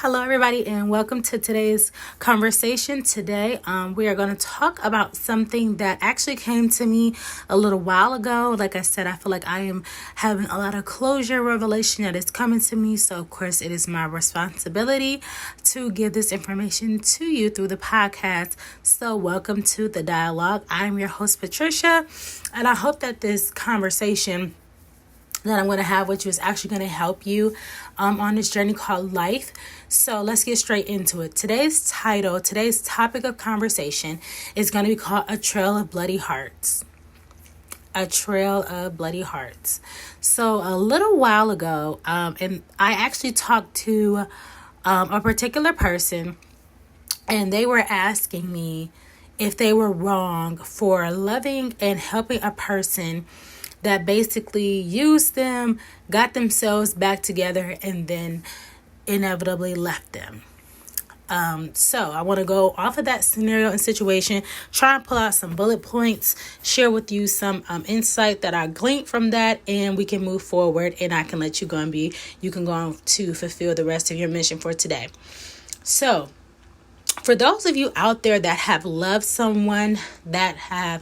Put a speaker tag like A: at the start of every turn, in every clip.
A: Hello, everybody, and welcome to today's conversation. Today, we are going to talk about something that actually came to me a little while ago. Like I said, I feel like I am having a lot of closure, revelation that is coming to me. So, of course, it is my responsibility to give this information to you through the podcast. So, welcome to the dialogue. I'm your host, Patricia, and I hope that this conversation that I'm going to have with you is actually going to help you on this journey called life. So let's get straight into it. Today's topic of conversation is going to be called A Trail of Bloody Hearts. A Trail of Bloody Hearts. So a little while ago, and I actually talked to a particular person, and they were asking me if they were wrong for loving and helping a person that basically used them, got themselves back together, and then inevitably left them. So I want to go off of that scenario and situation, try and pull out some bullet points, share with you some insight that I gleaned from that, and we can move forward, and I can let you go and you can go on to fulfill the rest of your mission for today. So for those of you out there that have loved someone, that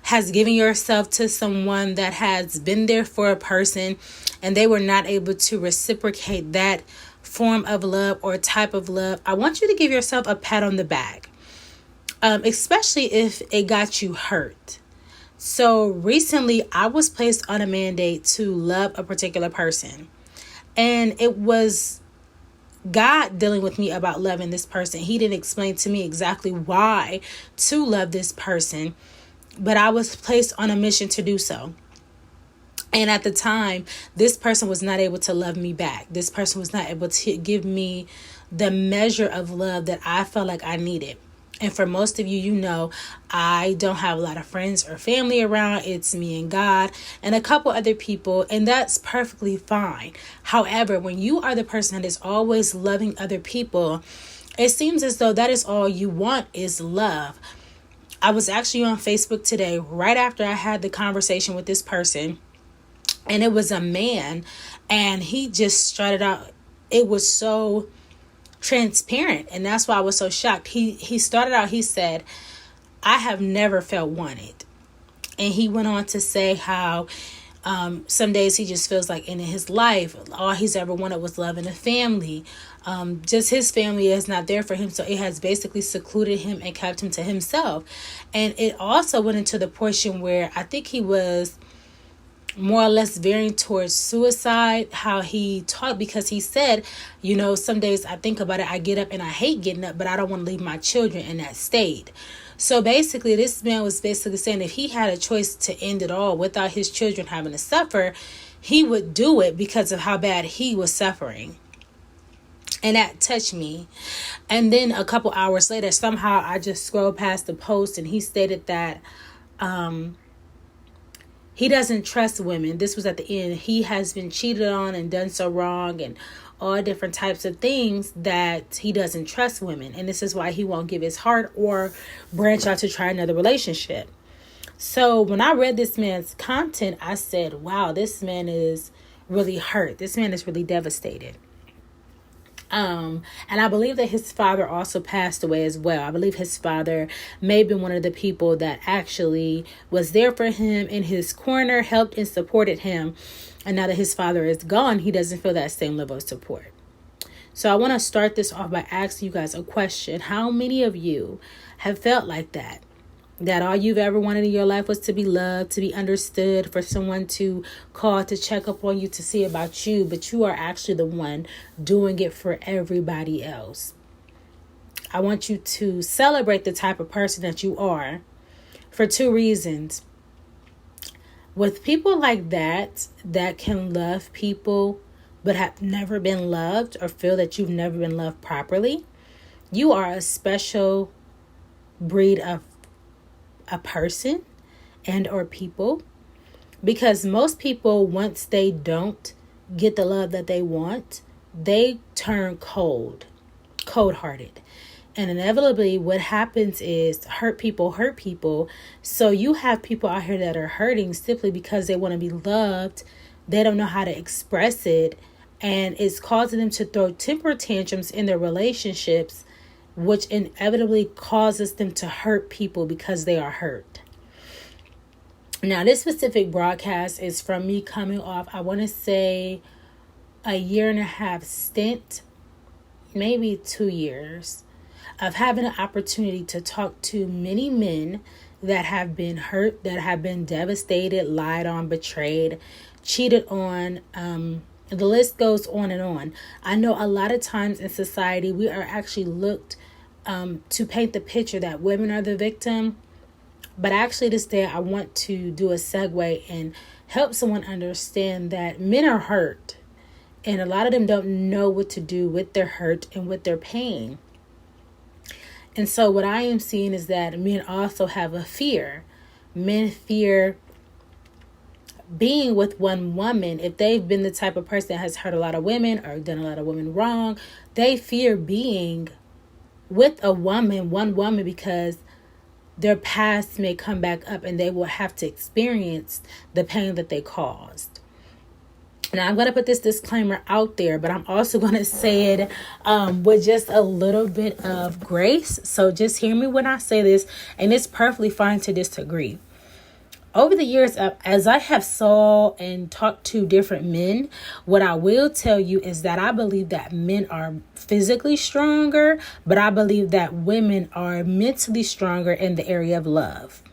A: has given yourself to someone, that has been there for a person, and they were not able to reciprocate that form of love or type of love, I want you to give yourself a pat on the back, especially if it got you hurt. So recently, I was placed on a mandate to love a particular person, and it was God dealing with me about loving this person. He didn't explain to me exactly why to love this person, but I was placed on a mission to do so. And at the time, this person was not able to love me back. This person was not able to give me the measure of love that I felt like I needed. And for most of you, you know, I don't have a lot of friends or family around. It's me and God and a couple other people, and that's perfectly fine. However, when you are the person that is always loving other people, it seems as though that is all you want is love. I was actually on Facebook today, right after I had the conversation with this person, and it was a man, and he just strutted out. It was so transparent, and that's why I was so shocked. He started out, he said, "I have never felt wanted." And he went on to say how some days he just feels like in his life, all he's ever wanted was love and a family. Just his family is not there for him, so it has basically secluded him and kept him to himself. And it also went into the portion where I think he was more or less veering towards suicide, how he talked, because he said, you know, some days I think about it, I get up and I hate getting up, but I don't want to leave my children in that state. So basically, this man was basically saying if he had a choice to end it all without his children having to suffer, he would do it because of how bad he was suffering. And that touched me. And then a couple hours later, somehow I just scrolled past the post, and he stated that he doesn't trust women. This was at the end. He has been cheated on and done so wrong and all different types of things that he doesn't trust women. And this is why he won't give his heart or branch out to try another relationship. So when I read this man's content, I said, wow, this man is really hurt. This man is really devastated. And I believe that his father also passed away as well. I believe his father may have been one of the people that actually was there for him in his corner, helped and supported him. And now that his father is gone, he doesn't feel that same level of support. So I want to start this off by asking you guys a question. How many of you have felt like that? That all you've ever wanted in your life was to be loved, to be understood, for someone to call to check up on you, to see about you, but you are actually the one doing it for everybody else. I want you to celebrate the type of person that you are for two reasons. With people like that can love people but have never been loved or feel that you've never been loved properly, you are a special breed of a person and or people, because most people, once they don't get the love that they want, they turn cold-hearted. And inevitably what happens is hurt people. So you have people out here that are hurting simply because they want to be loved. They don't know how to express it. And it's causing them to throw temper tantrums in their relationships, which inevitably causes them to hurt people because they are hurt. Now, this specific broadcast is from me coming off, I want to say, a 1.5 year stint, maybe 2 years, of having an opportunity to talk to many men that have been hurt, that have been devastated, lied on, betrayed, cheated on. The list goes on and on. I know a lot of times in society, we are actually looked to paint the picture that women are the victim. But actually this day, I want to do a segue and help someone understand that men are hurt. And a lot of them don't know what to do with their hurt and with their pain. And so what I am seeing is that men also have a fear. Men fear being with one woman. If they've been the type of person that has hurt a lot of women or done a lot of women wrong, they fear being with one woman, because their past may come back up and they will have to experience the pain that they caused. Now, I'm going to put this disclaimer out there, but I'm also going to say it with just a little bit of grace. So just hear me when I say this, and it's perfectly fine to disagree. Over the years, as I have saw and talked to different men, what I will tell you is that I believe that men are physically stronger, but I believe that women are mentally stronger in the area of love.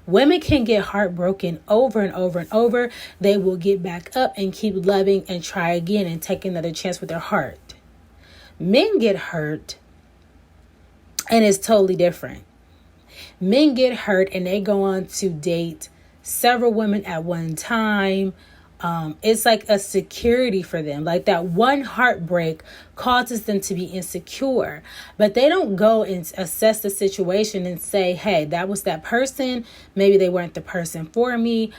A: Women can get heartbroken over and over and over. They will get back up and keep loving and try again and take another chance with their heart. Men get hurt, and it's totally different. Men get hurt and they go on to date several women at one time. It's like a security for them. Like that one heartbreak causes them to be insecure. But they don't go and assess the situation and say, hey, that was that person. Maybe they weren't the person for me.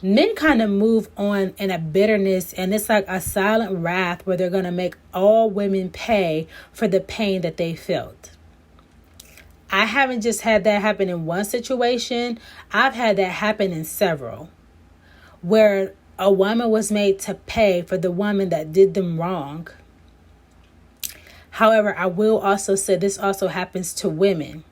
A: Men kind of move on in a bitterness, and it's like a silent wrath where they're going to make all women pay for the pain that they felt. I haven't just had that happen in one situation. I've had that happen in several, where a woman was made to pay for the woman that did them wrong. However, I will also say this also happens to women.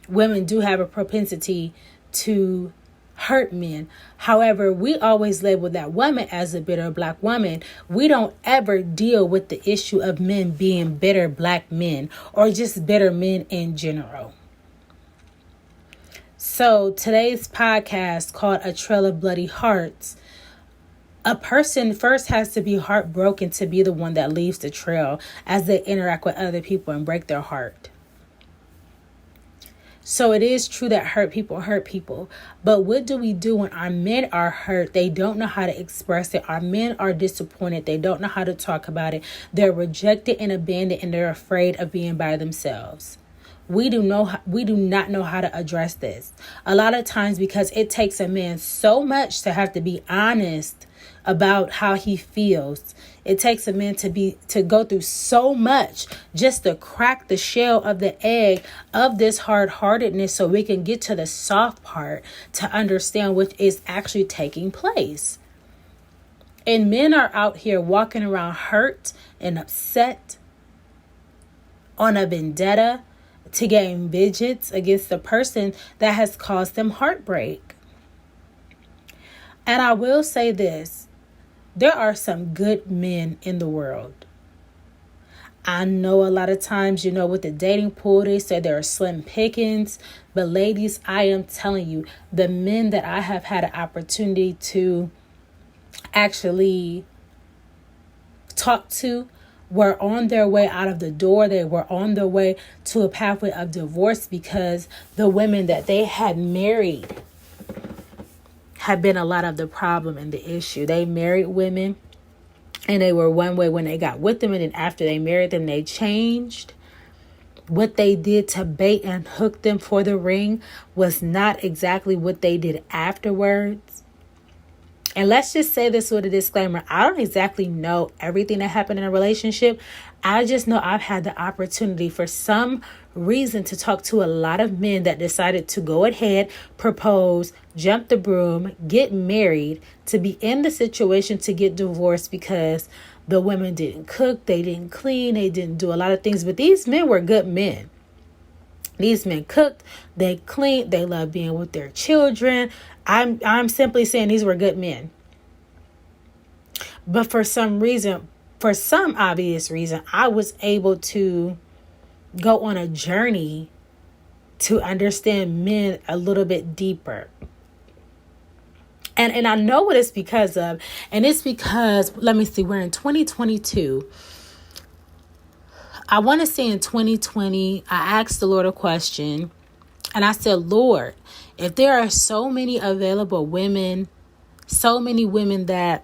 A: Women do have a propensity to hurt men. However, we always label that woman as a bitter black woman. We don't ever deal with the issue of men being bitter black men or just bitter men in general. So today's podcast, called A Trail of Bloody Hearts, a person first has to be heartbroken to be the one that leaves the trail as they interact with other people and break their heart. So it is true that hurt people. But what do we do when our men are hurt? They don't know how to express it. Our men are disappointed. They don't know how to talk about it. They're rejected and abandoned, and they're afraid of being by themselves. We do not know how to address this. A lot of times, because it takes a man so much to have to be honest about how he feels. It takes a man to go through so much just to crack the shell of the egg of this hard-heartedness, so we can get to the soft part to understand what is actually taking place. And men are out here walking around hurt and upset, on a vendetta to gain vengeance against the person that has caused them heartbreak. And I will say this. There are some good men in the world. I know a lot of times, with the dating pool, they say there are slim pickings. But ladies, I am telling you, the men that I have had an opportunity to actually talk to were on their way out of the door. They were on their way to a pathway of divorce because the women that they had married have been a lot of the problem and the issue. They married women and they were one way when they got with them, and then after they married them, they changed. What they did to bait and hook them for the ring was not exactly what they did afterwards. And let's just say this with a disclaimer. I don't exactly know everything that happened in a relationship. I just know I've had the opportunity for some reason to talk to a lot of men that decided to go ahead, propose, jump the broom, get married, to be in the situation to get divorced because the women didn't cook, they didn't clean, they didn't do a lot of things. But these men were good men. These men cooked, they cleaned, they loved being with their children. I'm simply saying these were good men. But for some reason, for some obvious reason, I was able to go on a journey to understand men a little bit deeper. And I know what it's because of. And it's because, let me see, we're in 2022. I want to say in 2020, I asked the Lord a question. And I said, Lord, if there are so many available women, so many women that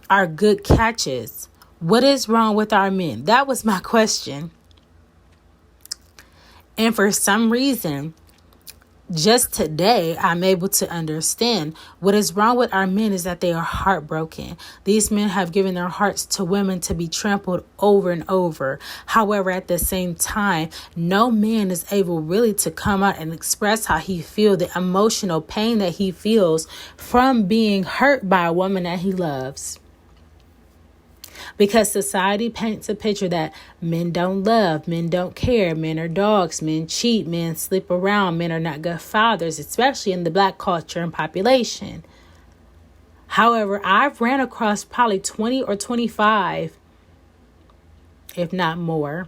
A: are good catches, what is wrong with our men? That was my question. And for some reason, just today, I'm able to understand what is wrong with our men is that they are heartbroken. These men have given their hearts to women to be trampled over and over. However, at the same time, no man is able really to come out and express how he feels, the emotional pain that he feels from being hurt by a woman that he loves. Because society paints a picture that men don't love, men don't care, men are dogs, men cheat, men sleep around, men are not good fathers, especially in the Black culture and population. However, I've ran across probably 20 or 25, if not more,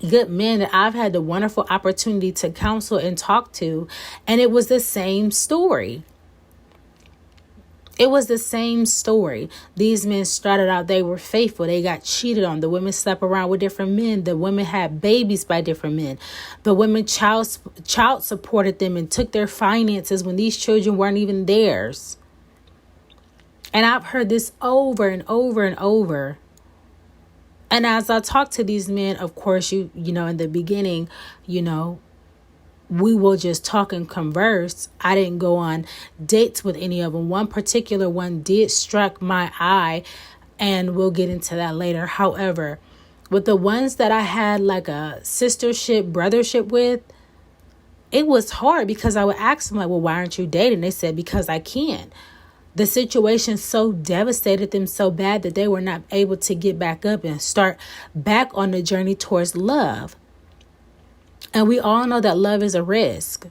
A: good men that I've had the wonderful opportunity to counsel and talk to, and it was the same story. It was the same story. These men started out, they were faithful. They got cheated on. The women slept around with different men. The women had babies by different men. The women child supported them and took their finances when these children weren't even theirs. And I've heard this over and over and over. And as I talk to these men, of course, you know, in the beginning, we will just talk and converse. I didn't go on dates with any of them. One particular one did strike my eye, and we'll get into that later. However, with the ones that I had like a sistership, brothership with, it was hard because I would ask them like, well, why aren't you dating? They said, because I can't. The situation so devastated them so bad that they were not able to get back up and start back on the journey towards love. And we all know that love is a risk.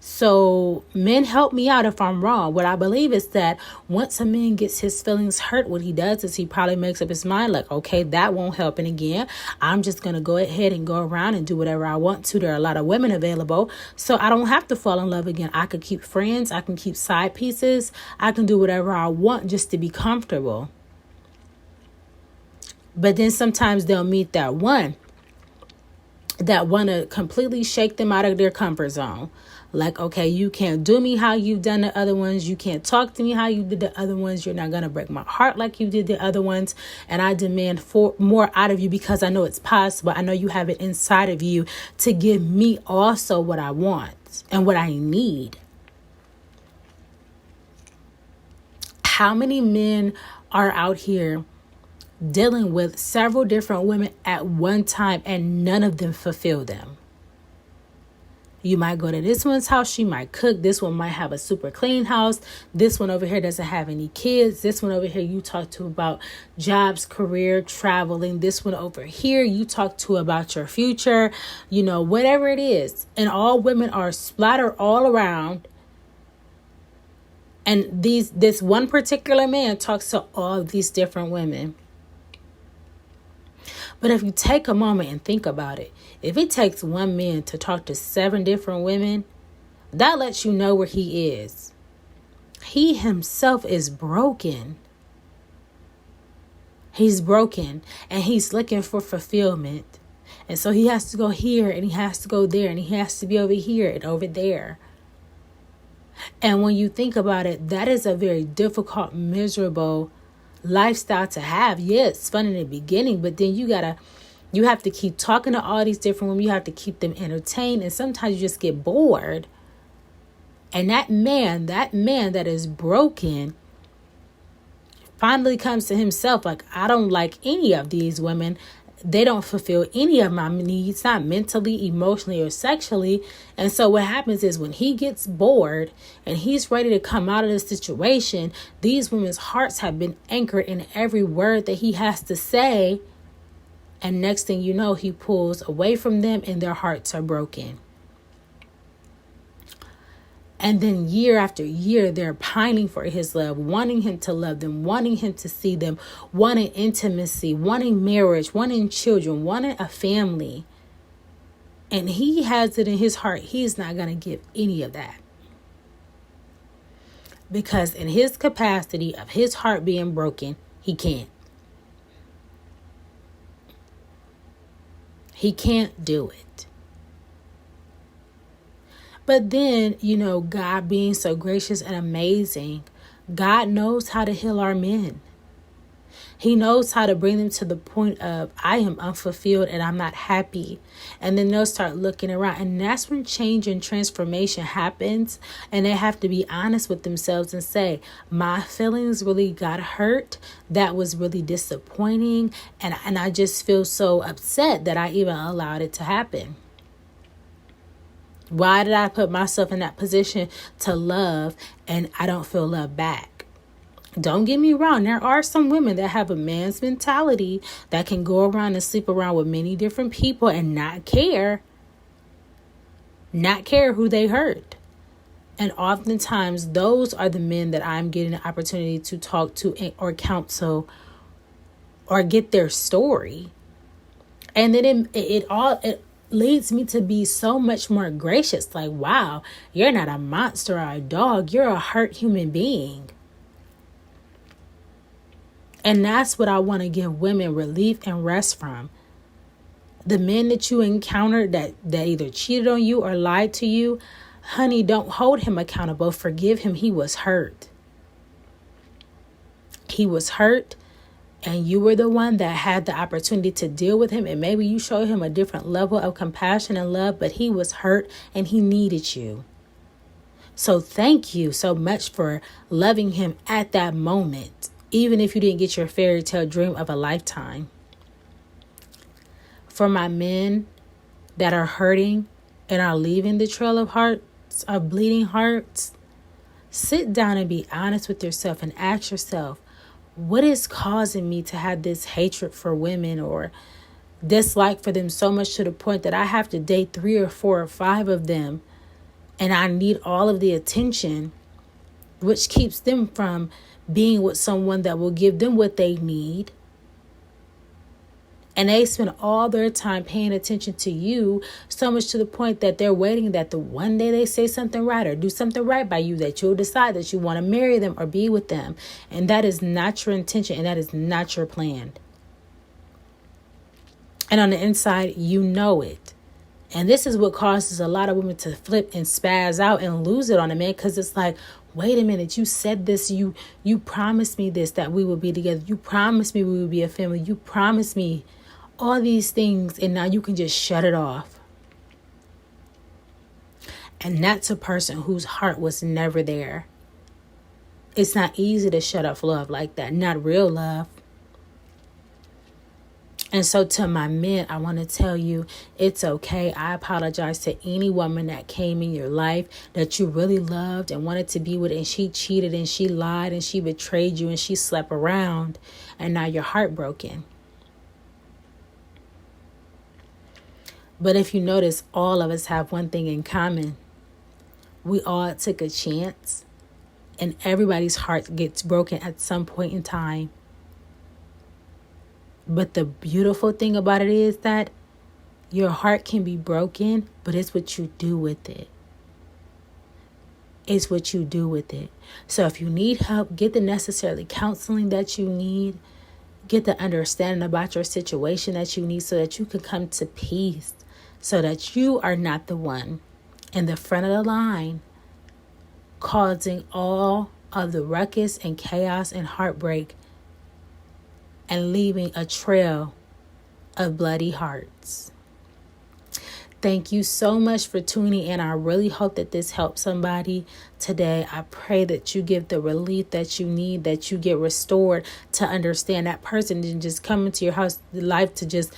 A: So men, help me out if I'm wrong. What I believe is that once a man gets his feelings hurt, what he does is he probably makes up his mind like, okay, that won't help. And again, I'm just going to go ahead and go around and do whatever I want to. There are a lot of women available, so I don't have to fall in love again. I could keep friends. I can keep side pieces. I can do whatever I want just to be comfortable. But then sometimes they'll meet that one that want to completely shake them out of their comfort zone. Like, okay, you can't do me how you've done the other ones. You can't talk to me how you did the other ones. You're not going to break my heart like you did the other ones. And I demand more out of you because I know it's possible. I know you have it inside of you to give me also what I want and what I need. How many men are out here dealing with several different women at one time and none of them fulfill them? You might go to this one's house, she might cook. This one might have a super clean house. This one over here doesn't have any kids. This one over here you talk to about jobs, career, traveling. This one over here you talk to about your future, whatever it is. And all women are splattered all around. And this one particular man talks to all these different women. But if you take a moment and think about it, if it takes one man to talk to 7 different women, that lets you know where he is. He himself is broken. He's broken and he's looking for fulfillment. And so he has to go here and he has to go there and he has to be over here and over there. And when you think about it, that is a very difficult, miserable lifestyle to have. Yeah, it's fun in the beginning, but then you have to keep talking to all these different women. You have to keep them entertained, and sometimes you just get bored. And that man that is broken finally comes to himself like, I don't like any of these women. They don't fulfill any of my needs, not mentally, emotionally, or sexually. And so what happens is when he gets bored and he's ready to come out of the situation, these women's hearts have been anchored in every word that he has to say. And next thing you know, he pulls away from them and their hearts are broken. And then year after year, they're pining for his love, wanting him to love them, wanting him to see them, wanting intimacy, wanting marriage, wanting children, wanting a family. And he has it in his heart. He's not going to give any of that. Because in his capacity of his heart being broken, he can't. He can't do it. But then, God being so gracious and amazing, God knows how to heal our men. He knows how to bring them to the point of, I am unfulfilled and I'm not happy. And then they'll start looking around. And that's when change and transformation happens. And they have to be honest with themselves and say, my feelings really got hurt. That was really disappointing. And I just feel so upset that I even allowed it to happen. Why did I put myself in that position to love and I don't feel love back? Don't get me wrong. There are some women that have a man's mentality that can go around and sleep around with many different people and not care who they hurt. And oftentimes those are the men that I'm getting the opportunity to talk to or counsel or get their story. And then it leads me to be so much more gracious. Like, wow, you're not a monster or a dog. You're a hurt human being. And that's what I want to give women relief and rest from. The men that you encountered that either cheated on you or lied to you, honey, don't hold him accountable. Forgive him. He was hurt. He was hurt. And you were the one that had the opportunity to deal with him. And maybe you showed him a different level of compassion and love, but he was hurt and he needed you. So thank you so much for loving him at that moment, even if you didn't get your fairy tale dream of a lifetime. For my men that are hurting and are leaving the trail of hearts, of bleeding hearts, sit down and be honest with yourself and ask yourself, what is causing me to have this hatred for women or dislike for them so much to the point that I have to date 3 or 4 or 5 of them and I need all of the attention, which keeps them from being with someone that will give them what they need. And they spend all their time paying attention to you so much to the point that they're waiting that the one day they say something right or do something right by you, that you'll decide that you want to marry them or be with them. And that is not your intention and that is not your plan. And on the inside, you know it. And this is what causes a lot of women to flip and spaz out and lose it on a man, because it's like, wait a minute, you said this, you promised me this, that we would be together. You promised me we would be a family. You promised me all these things, and now you can just shut it off. And that's a person whose heart was never there. It's not easy to shut off love like that, not real love. And so to my men, I want to tell you, it's okay. I apologize to any woman that came in your life that you really loved and wanted to be with, and she cheated and she lied and she betrayed you and she slept around, and now you're heartbroken. But if you notice, all of us have one thing in common. We all took a chance, and everybody's heart gets broken at some point in time. But the beautiful thing about it is that your heart can be broken, but it's what you do with it. It's what you do with it. So if you need help, get the necessary counseling that you need. Get the understanding about your situation that you need so that you can come to peace. So that you are not the one in the front of the line causing all of the ruckus and chaos and heartbreak and leaving a trail of bloody hearts. Thank you so much for tuning in. I really hope that this helps somebody today. I pray that you get the relief that you need, that you get restored to understand that person didn't just come into your house, life to just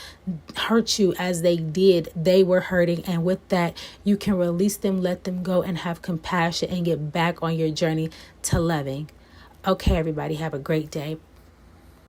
A: hurt you as they did. They were hurting. And with that, you can release them, let them go, and have compassion and get back on your journey to loving. Okay, everybody, have a great day.